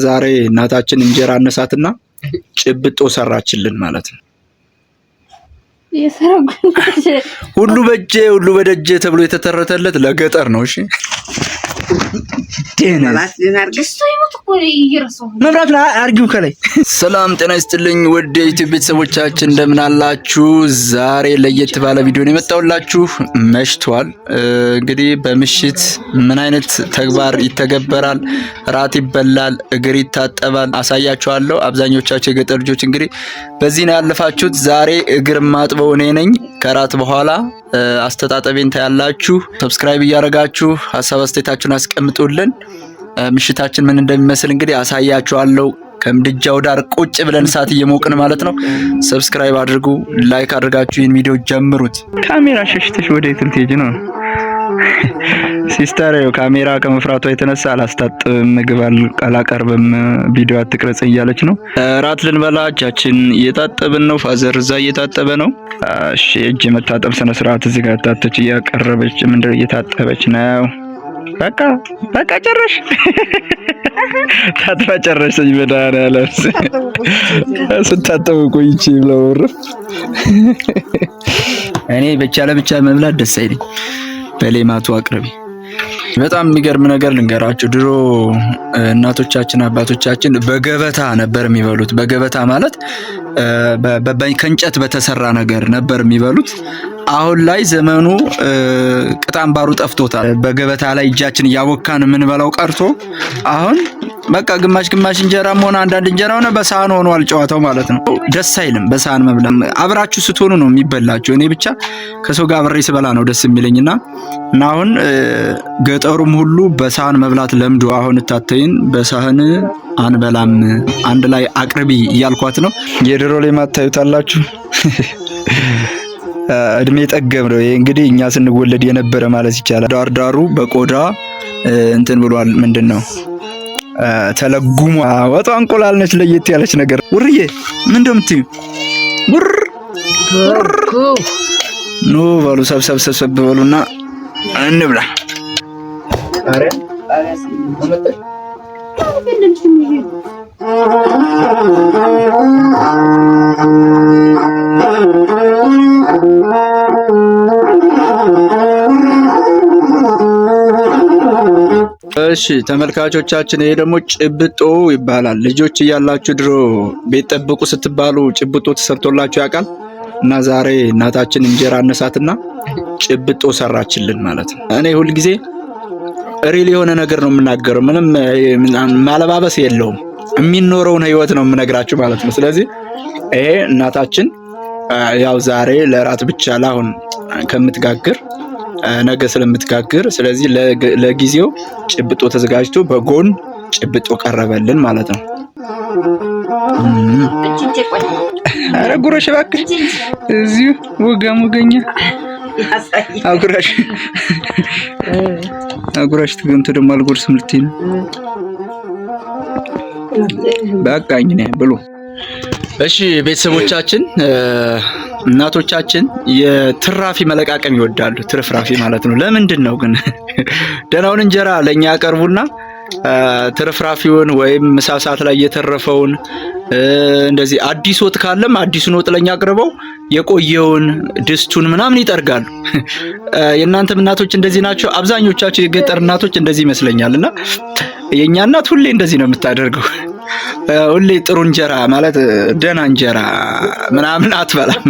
ዛሬ እናታችን እንጀራ አነሳትና ጭብጦ ሰራችልን ማለት ነው። ሁሉ በእጄ ሁሉ በደጄ ተብሎ የተተረተለት ለገጠር ነው። እሺ መብራት አርጊው ከላይ። ሰላም ጤና ይስጥልኝ ውድ የዩቲዩብ ቤተሰቦቻችን እንደምን አላችሁ? ዛሬ ለየት ባለ ቪዲዮ ነው የመጣሁላችሁ። መሽቷል። እንግዲህ በምሽት ምን አይነት ተግባር ይተገበራል? ራት ይበላል፣ እግር ይታጠባል፣ አሳያችኋለሁ። አብዛኞቻችሁ የገጠር ልጆች እንግዲህ በዚህ ነው ያለፋችሁት። ዛሬ እግር ማጥበው እኔ ነኝ። ከራት በኋላ አስተጣጠቤን ታያላችሁ። ሰብስክራይብ እያደረጋችሁ ሐሳብ አስተያየታችሁን አስቀምጡልን። ምሽታችን ምን እንደሚመስል እንግዲህ አሳያችኋለሁ። ከምድጃው ዳር ቁጭ ብለን እሳት እየሞቅን ማለት ነው። ሰብስክራይብ አድርጉ፣ ላይክ አድርጋችሁ ይህን ቪዲዮ ጀምሩት። ካሜራ ሸሽተሽ ወዴት ልትሄጂ ነው? ሲስተር ካሜራ ከመፍራቷ የተነሳ አላስታጥብም፣ ምግብ አላቀርብም፣ ቪዲዮ አትቅረጽ እያለች ነው። ራት ልንበላ እጃችን እየታጠብን ነው። ፋዘር እዛ እየታጠበ ነው። እሺ እጅ መታጠብ ስነ ስርዓት እዚህ ጋር ታተች እያቀረበች ምንድነው እየታጠበች ነው። በቃ ጨረሽ። ታጥባ ጨረሰኝ። መድኃኒዓለም ስታጠብ ቆይቼ ብለው እኔ ብቻ ለብቻ መብላት ደስ አይለኝ። በሌማቱ አቅርቢ። በጣም የሚገርም ነገር ልንገራችሁ። ድሮ እናቶቻችን አባቶቻችን በገበታ ነበር የሚበሉት። በገበታ ማለት ከእንጨት በተሰራ ነገር ነበር የሚበሉት። አሁን ላይ ዘመኑ ቅጣምባሩ ጠፍቶታል። በገበታ ላይ እጃችን እያቦካን የምንበላው ቀርቶ አሁን በቃ ግማሽ እንጀራም ሆነ አንዳንድ እንጀራ ሆነ በሳህን ሆኗል ጨዋታው ማለት ነው። ደስ አይልም በሳህን መብላት። አብራችሁ ስትሆኑ ነው የሚበላችሁ። እኔ ብቻ ከሰው ጋር አብሬ ስበላ ነው ደስ የሚለኝና አሁን ገጠሩም ሁሉ በሳህን መብላት ለምዶ አሁን እታተይን በሳህን አንበላም አንድ ላይ አቅርቢ እያልኳት ነው። የድሮ ላይ ማታዩታላችሁ። እድሜ ጠገብ ነው ይሄ እንግዲህ እኛ ስንወለድ የነበረ ማለት ይቻላል። ዳርዳሩ በቆዳ እንትን ብሏል። ምንድነው ተለጉሟ። ወጣ እንቁላል ነች፣ ለየት ያለች ነገር። ውርዬ ምን እንደምትዩ ውር ኑ ባሉ ሰብሰብ በሉና እንብላ። አረ እሺ ተመልካቾቻችን፣ ይሄ ደግሞ ጭብጦ ይባላል። ልጆች እያላችሁ ድሮ ቤት ጠብቁ ስትባሉ ጭብጦ ተሰርቶላችሁ ያውቃል? እና ዛሬ እናታችን እንጀራ አነሳትና ጭብጦ ሰራችልን ማለት ነው። እኔ ሁል ጊዜ ሪል የሆነ ነገር ነው የምናገረው። ምንም ማለባበስ የለውም። የሚኖረውን ህይወት ነው የምነግራችሁ ማለት ነው። ስለዚህ ይሄ እናታችን ያው ዛሬ ለራት ብቻ ላሁን ከምትጋግር ነገ ስለምትጋግር፣ ስለዚህ ለጊዜው ጭብጦ ተዘጋጅቶ በጎን ጭብጦ ቀረበልን ማለት ነው። አረ ጉረሽ እባክሽ እዚሁ ወገኛ አጉራሽ ትገምቱ ደግሞ አልጎርስም ልትይ ነው። በቃኝ ነኝ ብሎ። እሺ ቤተሰቦቻችን፣ እናቶቻችን የትራፊ መለቃቀም ይወዳሉ። ትርፍራፊ ማለት ነው። ለምንድን ነው ግን? ደህናውን እንጀራ ለኛ ያቀርቡና ትርፍራፊውን ወይም ምሳ ሰዓት ላይ የተረፈውን እንደዚህ አዲስ ወጥ ካለም አዲሱን ወጥ ለኛ አቅርበው የቆየውን ድስቱን ምናምን ይጠርጋሉ። የእናንተም እናቶች እንደዚህ ናቸው? አብዛኞቻችሁ የገጠር እናቶች እንደዚህ ይመስለኛልና የኛ እናት ሁሌ እንደዚህ ነው የምታደርገው። ሁሌ ጥሩ እንጀራ ማለት ደህና እንጀራ ምናምን አትበላም።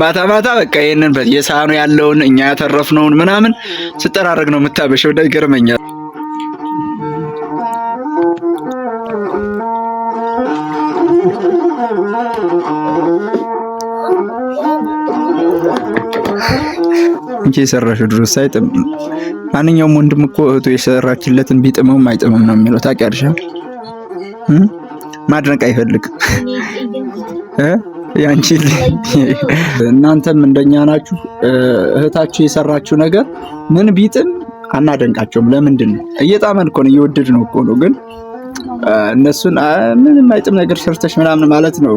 ማታ በቃ ይሄንን የሳህኑ ያለውን እኛ ያተረፍነውን ምናምን ስጠራረግ ነው የምታበሸው። ይገርመኛል። እንጂ የሰራሽው ድሮስ አይጥም። ማንኛውም ወንድም እኮ እህቱ የሰራችለትን ቢጥመውም አይጥምም ነው የሚለው። ታውቂያለሽ? ማድነቅ አይፈልግም። ያንቺ እናንተም እንደኛ ናችሁ። እህታችሁ የሰራችው ነገር ምን ቢጥም አናደንቃቸውም። ለምንድን ነው? እየጣመን እኮ ነው፣ እየወደድ ነው እኮ ነው። ግን እነሱን ምንም አይጥም ነገር ሰርተሽ ምናምን ማለት ነው።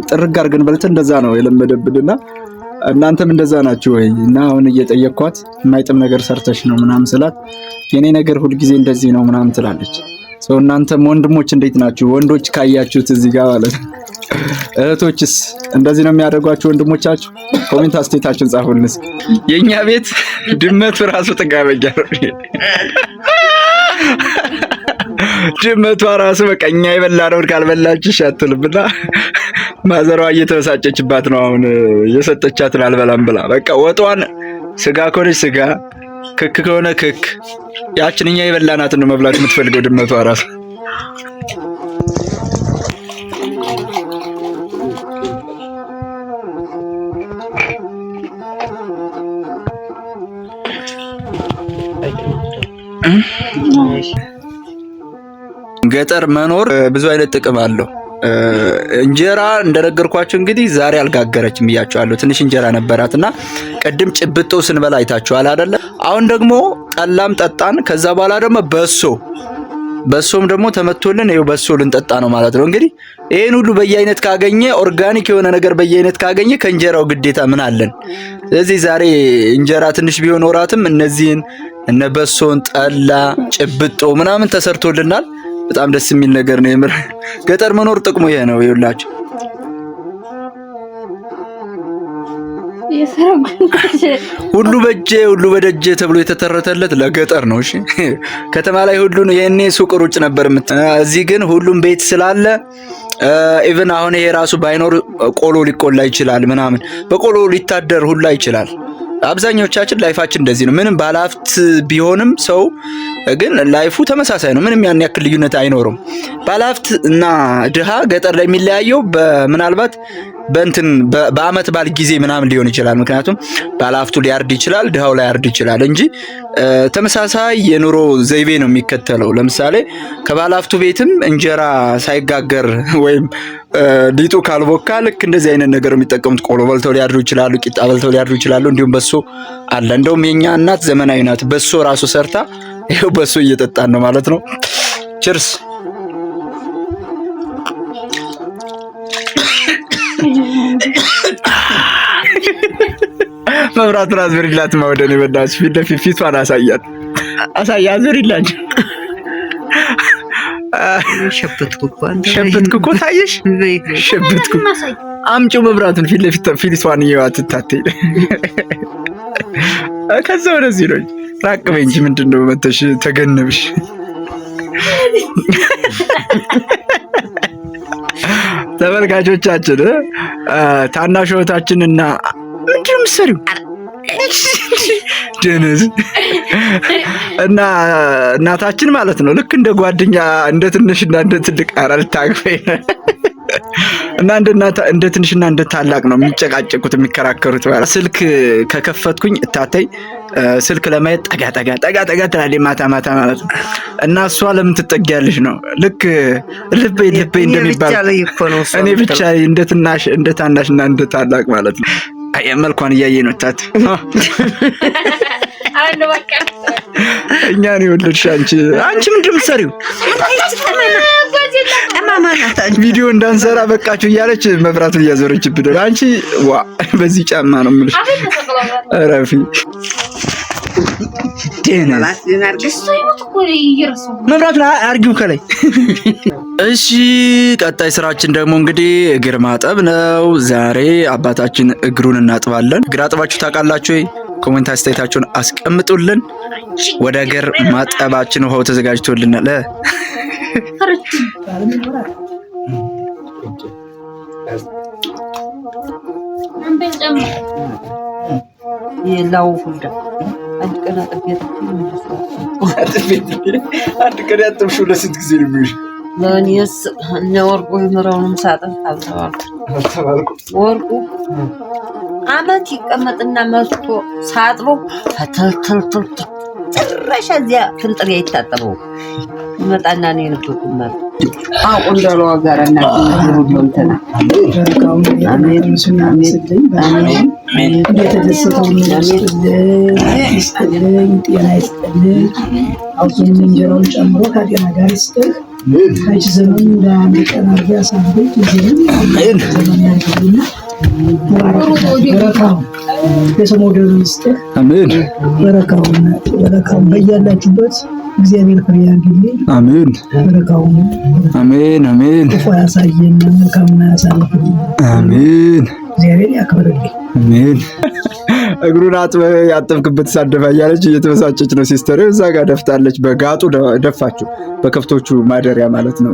ጥርግ አድርገን በልተን እንደዛ ነው የለመደብንና እናንተም እንደዛ ናችሁ ወይ? እና አሁን እየጠየቅኳት የማይጥም ነገር ሰርተሽ ነው ምናምን ስላት የኔ ነገር ሁልጊዜ እንደዚህ ነው ምናምን ትላለች። ሰው እናንተም ወንድሞች እንዴት ናችሁ? ወንዶች ካያችሁት እዚህ ጋር ማለት ነው። እህቶችስ እንደዚህ ነው የሚያደርጓችሁ ወንድሞቻችሁ? ኮሜንት አስተያየታችሁን ጻፉልን እስኪ። የኛ ቤት ድመቱ ራሱ ጥጋበኛ ነው። ድመቷ ራሱ በቃ እኛ የበላነውን ካልበላችሽ አትልምና ማዘሯ እየተበሳጨችባት ነው አሁን የሰጠቻትን አልበላም ብላ። በቃ ወጧን ስጋ ከሆነች ስጋ፣ ክክ ከሆነ ክክ፣ ያችን እኛ የበላናትን ነው መብላት የምትፈልገው ድመቷ ራሱ። ገጠር መኖር ብዙ አይነት ጥቅም አለው። እንጀራ እንደነገርኳችሁ እንግዲህ ዛሬ አልጋገረችም ብያችኋለሁ። ትንሽ እንጀራ ነበራትና ቅድም ጭብጦ ስንበላ አይታችኋል አይደለ? አሁን ደግሞ ጠላም ጠጣን። ከዛ በኋላ ደግሞ በሶም ደግሞ ተመቶልን ይኸው በሶ ልንጠጣ ነው ማለት ነው። እንግዲህ ይሄን ሁሉ በየአይነት ካገኘ ኦርጋኒክ የሆነ ነገር በየአይነት ካገኘ ከእንጀራው ግዴታ ምን አለን? ስለዚህ ዛሬ እንጀራ ትንሽ ቢሆን ወራትም እነዚህን እነ በሶን፣ ጠላ፣ ጭብጦ ምናምን ተሰርቶልናል። በጣም ደስ የሚል ነገር ነው የምር። ገጠር መኖር ጥቅሙ ይሄ ነው። ይኸውላችሁ ሁሉ በእጄ ሁሉ በደጄ ተብሎ የተተረተለት ለገጠር ነው። እሺ ከተማ ላይ ሁሉን የኔ ሱቅ ሩጭ ነበር እዚህ ግን ሁሉም ቤት ስላለ ኢቭን አሁን ይሄ ራሱ ባይኖር ቆሎ ሊቆላ ይችላል ምናምን፣ በቆሎ ሊታደር ሁላ ይችላል። አብዛኞቻችን ላይፋችን እንደዚህ ነው። ምንም ባለሀብት ቢሆንም ሰው ግን ላይፉ ተመሳሳይ ነው። ምንም ያን ያክል ልዩነት አይኖርም። ባለሀብት እና ድሃ ገጠር ላይ የሚለያየው ምናልባት በአመት ባል ጊዜ ምናምን ሊሆን ይችላል። ምክንያቱም ባለሀብቱ ሊያርድ ይችላል፣ ድሃው ላይ ያርድ ይችላል እንጂ ተመሳሳይ የኑሮ ዘይቤ ነው የሚከተለው። ለምሳሌ ከባለሀብቱ ቤትም እንጀራ ሳይጋገር ወይም ሊጡ ካልቦካ ልክ እንደዚህ አይነት ነገር የሚጠቀሙት ቆሎ በልተው ሊያድሩ ይችላሉ፣ ቂጣ በልተው ሊያድሩ ይችላሉ። እንዲሁም በሶ አለ። እንደውም የኛ እናት ዘመናዊ ናት። በሶ ራሱ ሰርታ ይሄው በሶ እየጠጣን ነው ማለት ነው። ቺርስ። መብራቱን አዝብሪላት ማውደን ይበዳች ፊት ለፊት ፊቷን አሳያት አዝብሪላችሁ። ሸበትኩ እኮ ታየሽ? ሸበትኩ። አምጪው መብራቱን ፊት ለፊት ፊቷን ይዋት ታተይ። ከዛ ወደዚህ ነው ራቅ በይ እንጂ ምንድነው መተሽ ተገነብሽ? ተመልካቾቻችን ታናሽ እህታችንና ምንድነው የምትሰሪው? ደነዝ እና እናታችን ማለት ነው ልክ እንደ ጓደኛ እንደ ትንሽና እንደ ትልቅ አራል ታግፈይ እና እንደ ትንሽና እንደ ታላቅ ነው የሚጨቃጨቁት የሚከራከሩት። ስልክ ከከፈትኩኝ እታተይ ስልክ ለማየት ጠጋ ትላለች ማታ ማለት ነው። እና እሷ ለምን ትጠጊያለሽ ነው ልክ ልቤ እንደሚባል እኔ ብቻ እንደ ታናሽና እንደ ታላቅ ማለት ነው። መልኳን እያየ ነው ታት እኛ ነው የወለድሽ አንቺ ምንድን ነው የምትሰሪው? ቪዲዮ እንዳንሰራ በቃችሁ እያለች መብራቱን እያዞረችብን ነው። አንቺ ዋ በዚህ ጫማ ነው የምልሽ። ረፊ መብራቱን አርጊው ከላይ። እሺ ቀጣይ ስራችን ደግሞ እንግዲህ እግር ማጠብ ነው። ዛሬ አባታችን እግሩን እናጥባለን። እግር አጥባችሁ ታውቃላችሁ ወይ? ኮሜንት አስተያየታችሁን አስቀምጡልን። ወደ እግር ማጠባችን ውሃው ተዘጋጅቶልናል። አንድ ቀን ያጠብሽው ለስንት ጊዜ ነው የሚውሽ? ለእኔስ እነ ወርቁ ይምረውንም ሳጥን አልተባልኩ። ወርቁ አመት ይቀመጥና መጥቶ ሳጥበው ተልተልተል ጭራሽ እዚያ ፍንጥር ይታጠበው ይመጣና ነው የነበርኩት ማለት አቆንዳሎ ጋርና ሁሉ እንትና አሜን አሜን የተደሰተው ይስጥልኝ፣ ጤና ይስጥልኝ። አሁን እንጀራውን ጨምሮ ከጤና ጋር ይስጥል። ከዚህ ዘመን ለአንድ ቀን አርጋ ያሳልፍ። ዘመን ያድርግና በረካው የሰሞኑን ይስጥል። አሜን። በረካውን በያላችሁበት እግዚአብሔር ፍሬ ያድርግልኝ። አሜን። በረካውን አሜን አሜን። ክፉ ያሳየን፣ መልካሙን ያሳልፍልን። አሜን። እግዚአብሔር ያክብርልኝ። አሜን። እግሩን አጥበህ ያጠብክበት ሳደፋ እያለች እየተበሳጨች ነው ሲስተር። እዛ ጋር ደፍታለች። በጋጡ ደፋችሁ፣ በከፍቶቹ ማደሪያ ማለት ነው።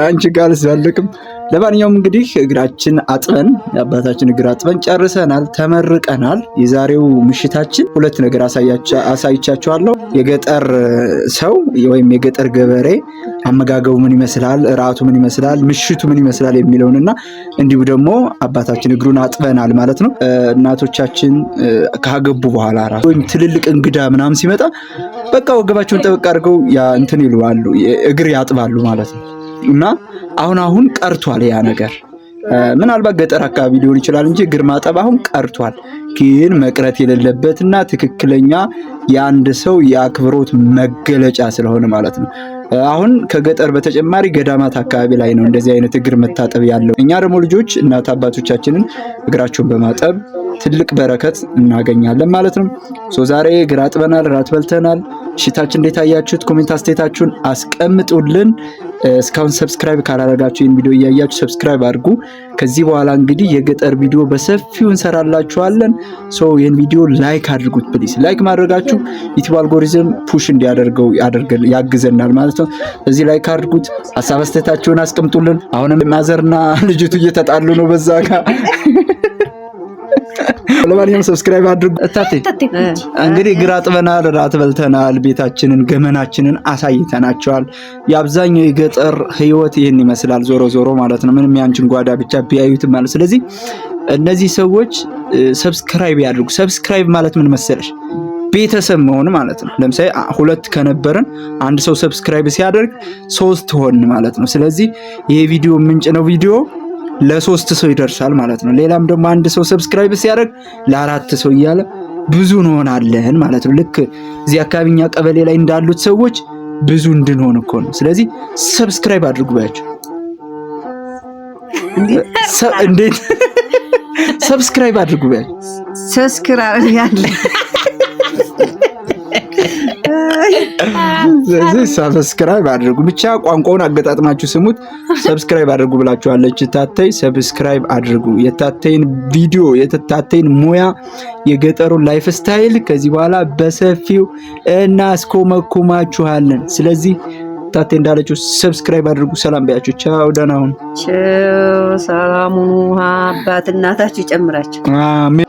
አንቺ ጋር ሲያልቅም ለማንኛውም እንግዲህ እግራችን አጥበን የአባታችን እግር አጥበን ጨርሰናል፣ ተመርቀናል። የዛሬው ምሽታችን ሁለት ነገር አሳይቻችኋለሁ። የገጠር ሰው ወይም የገጠር ገበሬ አመጋገቡ ምን ይመስላል፣ እራቱ ምን ይመስላል፣ ምሽቱ ምን ይመስላል የሚለውንና እንዲሁ ደግሞ አባታችን እግሩን አጥበናል ማለት ነው። እናቶቻችን ካገቡ በኋላ ራሱ ወይም ትልልቅ እንግዳ ምናምን ሲመጣ በቃ ወገባቸውን ጠበቅ አድርገው እንትን ይሉዋሉ፣ እግር ያጥባሉ ማለት ነው። እና አሁን ቀርቷል ያ ነገር። ምናልባት ገጠር አካባቢ ሊሆን ይችላል እንጂ እግር ማጠብ አሁን ቀርቷል። ግን መቅረት የሌለበትና ትክክለኛ የአንድ ሰው የአክብሮት መገለጫ ስለሆነ ማለት ነው። አሁን ከገጠር በተጨማሪ ገዳማት አካባቢ ላይ ነው እንደዚህ አይነት እግር መታጠብ ያለው። እኛ ደግሞ ልጆች እናት አባቶቻችንን እግራቸውን በማጠብ ትልቅ በረከት እናገኛለን ማለት ነው። ዛሬ እግር አጥበናል፣ ራት በልተናል። ሽታችን እንዴት አያችሁት? ኮሜንት አስተያየታችሁን አስቀምጡልን። እስካሁን ሰብስክራይብ ካላደረጋችሁ ይህን ቪዲዮ እያያችሁ ሰብስክራይብ አድርጉ። ከዚህ በኋላ እንግዲህ የገጠር ቪዲዮ በሰፊው እንሰራላችኋለን። ይህን ቪዲዮ ላይክ አድርጉት ፕሊስ። ላይክ ማድረጋችሁ ዩቲዩብ አልጎሪዝም ፑሽ እንዲያደርገው ያግዘናል ማለት ነው። እዚህ ላይክ አድርጉት፣ ሀሳብ አስተያየታችሁን አስቀምጡልን። አሁንም ማዘርና ልጅቱ እየተጣሉ ነው በዛ ጋር። ለማንኛውም ሰብስክራይብ አድርጉ። እንግዲህ እግር አጥበናል፣ ራት በልተናል፣ ቤታችንን ገመናችንን አሳይተናቸዋል። የአብዛኛው የገጠር ህይወት ይህን ይመስላል ዞሮ ማለት ነው። ምንም ያንቺን ጓዳ ብቻ ቢያዩት ማለት። ስለዚህ እነዚህ ሰዎች ሰብስክራይብ ያድርጉ። ሰብስክራይብ ማለት ምን መሰለሽ? ቤተሰብ መሆን ማለት ነው። ለምሳሌ 2 ከነበረን አንድ ሰው ሰብስክራይብ ሲያደርግ 3 ሆን ማለት ነው። ስለዚህ ይሄ ቪዲዮ ምንጭ ነው ቪዲዮ ለ3 ሰው ይደርሳል ማለት ነው። ሌላም ደግሞ አንድ ሰው ሰብስክራይብ ሲያደርግ ለ4 ሰው እያለ ብዙ እንሆናለን ማለት ነው። ልክ እዚህ አካባቢኛ ቀበሌ ላይ እንዳሉት ሰዎች ብዙ እንድንሆን እኮ ነው። ስለዚህ ሰብስክራይብ አድርጉ ባያችሁ። እንዴት ሰብስክራይብ አድርጉ ባያችሁ። ሰብስክራይብ ያለ ስለዚህ ሰብስክራይብ አድርጉ። ብቻ ቋንቋውን አገጣጥማችሁ ስሙት። ሰብስክራይብ አድርጉ ብላችኋለች ታተይ። ሰብስክራይብ አድርጉ። የታተይን ቪዲዮ የታተይን ሙያ የገጠሩን ላይፍ ስታይል ከዚህ በኋላ በሰፊው እናስኮመኩማችኋለን። ስለዚህ ታተይ እንዳለችው ሰብስክራይብ አድርጉ። ሰላም በያችሁ። ቻው፣ ደህና ሁኑ። ቻው፣ ሰላም ሁኑ። አባት እናታችሁ ይጨምራችሁ። አሜን።